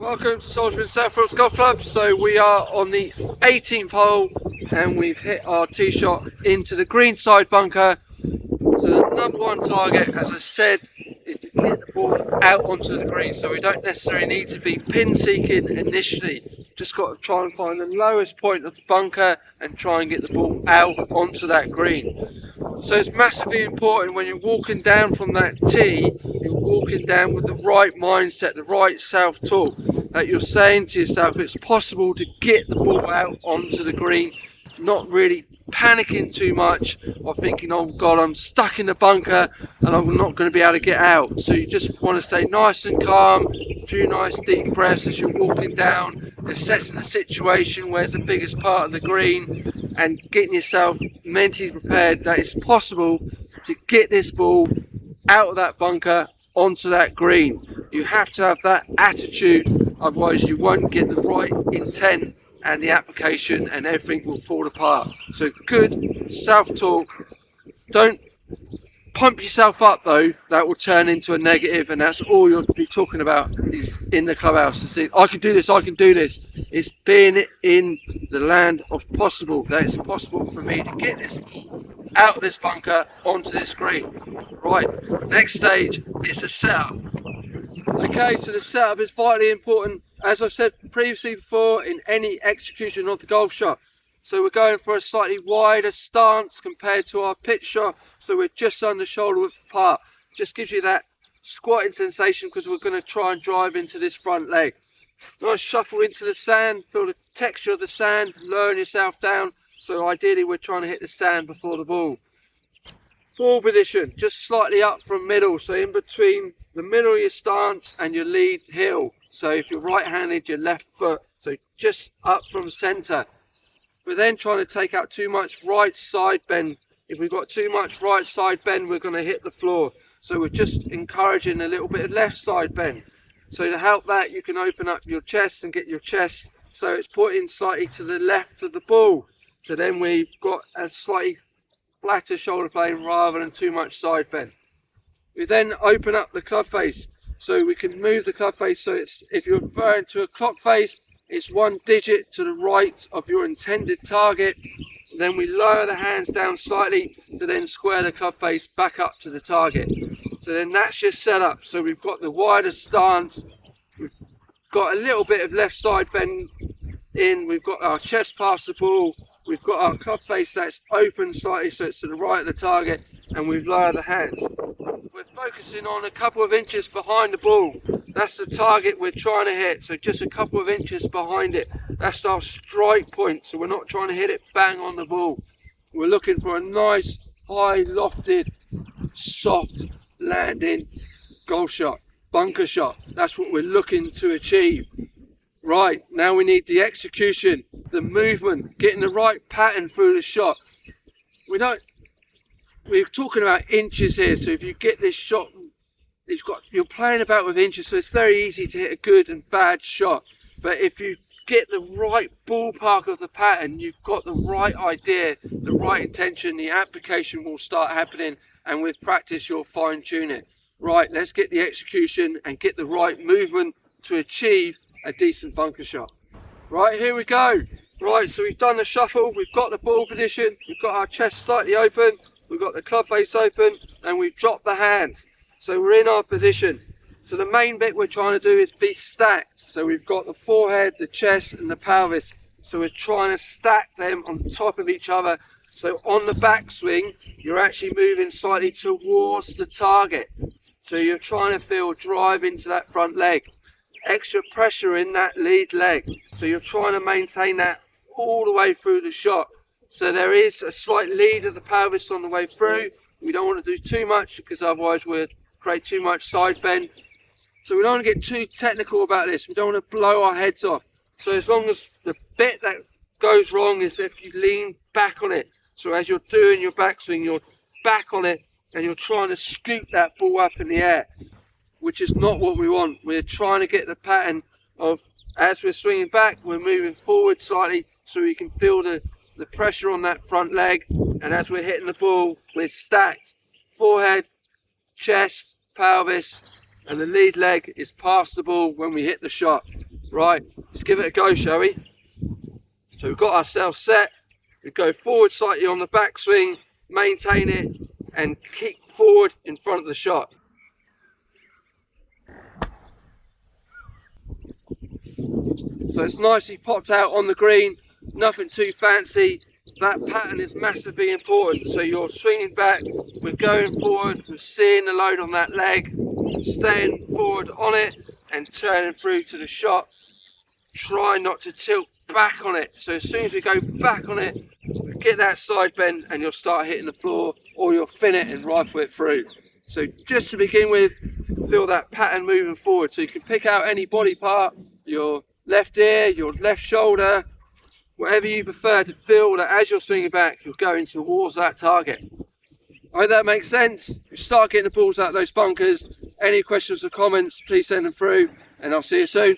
Welcome to Salisbury South Wilts Golf Club. So we are on the 18th hole and we've hit our tee shot into the green side bunker. So the number one target, as I said, is to get the ball out onto the green. So we don't necessarily need to be pin seeking initially. Just got to try and find the lowest point of the bunker and try and get the ball out onto that green. So it's massively important when you're walking down from that tee, you're walking down with the right mindset, the right self-talk, that you're saying to yourself it's possible to get the ball out onto the green, not really panicking too much or thinking, oh God, I'm stuck in the bunker and I'm not going to be able to get out. So you just want to stay nice and calm, a few nice deep breaths as you're walking down, assessing the situation, where's the biggest part of the green, and getting yourself mentally prepared that it's possible to get this ball out of that bunker onto that green. You have to have that attitude, otherwise you won't get the right intent and the application and everything will fall apart. So good self-talk. Don't pump yourself up though, that will turn into a negative, and that's all you'll be talking about is in the clubhouse. It's, I can do this, I can do this. It's being in the land of possible, that it's possible for me to get this out of this bunker onto this green. Right, next stage is the setup. Okay, so the setup is vitally important, as I've said previously before, in any execution of the golf shot. So we're going for a slightly wider stance compared to our pitch shot, so we're just under shoulder width apart. Just gives you that squatting sensation because we're going to try and drive into this front leg. Nice shuffle into the sand, feel the texture of the sand, lowering yourself down. So ideally we're trying to hit the sand before the ball. Ball position, just slightly up from middle, so in between the middle of your stance and your lead heel. So if you're right-handed, your left foot, so just up from centre. We're then trying to take out too much right side bend. If we've got too much right side bend, we're going to hit the floor. So we're just encouraging a little bit of left side bend. So to help that, you can open up your chest and get your chest so it's pointing slightly to the left of the ball. So then we've got a slightly flatter shoulder plane rather than too much side bend. We then open up the club face. So we can move the club face so it's, if you're referring to a clock face, it's one digit to the right of your intended target. Then we lower the hands down slightly to then square the club face back up to the target. So then that's your setup. So we've got the wider stance, we've got a little bit of left side bend in, we've got our chest past the ball, we've got our club face that's open slightly so it's to the right of the target, and we've lowered the hands. We're focusing on a couple of inches behind the ball. That's the target we're trying to hit, so just a couple of inches behind it. That's our strike point, so we're not trying to hit it bang on the ball. We're looking for a nice, high, lofted, soft landing golf shot, bunker shot. That's what we're looking to achieve. Right, now we need the execution, the movement, getting the right pattern through the shot. We're talking about inches here, so if you get this shot, you're playing about with inches, so it's very easy to hit a good and bad shot. But if you get the right ballpark of the pattern, you've got the right idea, the right intention, the application will start happening, and with practice you'll fine tune it. Right, let's get the execution and get the right movement to achieve a decent bunker shot. Right, here we go. Right, so we've done the shuffle, we've got the ball position, we've got our chest slightly open, we've got the club face open, and we've dropped the hands. So we're in our position. So the main bit we're trying to do is be stacked. So we've got the forehead, the chest and the pelvis. So we're trying to stack them on top of each other. So on the backswing, you're actually moving slightly towards the target. So you're trying to feel drive into that front leg. Extra pressure in that lead leg. So you're trying to maintain that all the way through the shot. So there is a slight lead of the pelvis on the way through. We don't want to do too much because otherwise we'll create too much side bend. So we don't want to get too technical about this. We don't want to blow our heads off. So as long as the bit that goes wrong is if you lean back on it. So as you're doing your backswing, you're back on it and you're trying to scoop that ball up in the air, which is not what we want. We're trying to get the pattern of, as we're swinging back, we're moving forward slightly so we can feel the pressure on that front leg, and as we're hitting the ball, we're stacked. Forehead, chest, pelvis, and the lead leg is past the ball when we hit the shot. Right, let's give it a go, shall we? So we've got ourselves set. We go forward slightly on the backswing, maintain it, and kick forward in front of the shot. So it's nicely popped out on the green, nothing too fancy. That pattern is massively important. So you're swinging back, we're going forward, we're seeing the load on that leg, staying forward on it and turning through to the shot. Try not to tilt back on it. So as soon as we go back on it, get that side bend and you'll start hitting the floor, or you'll fin it and rifle it through. So just to begin with, feel that pattern moving forward. So you can pick out any body part, your left ear, your left shoulder, whatever you prefer, to feel that as you're swinging back, you're going towards that target. I hope that makes sense. You start getting the balls out of those bunkers. Any questions or comments, please send them through, and I'll see you soon.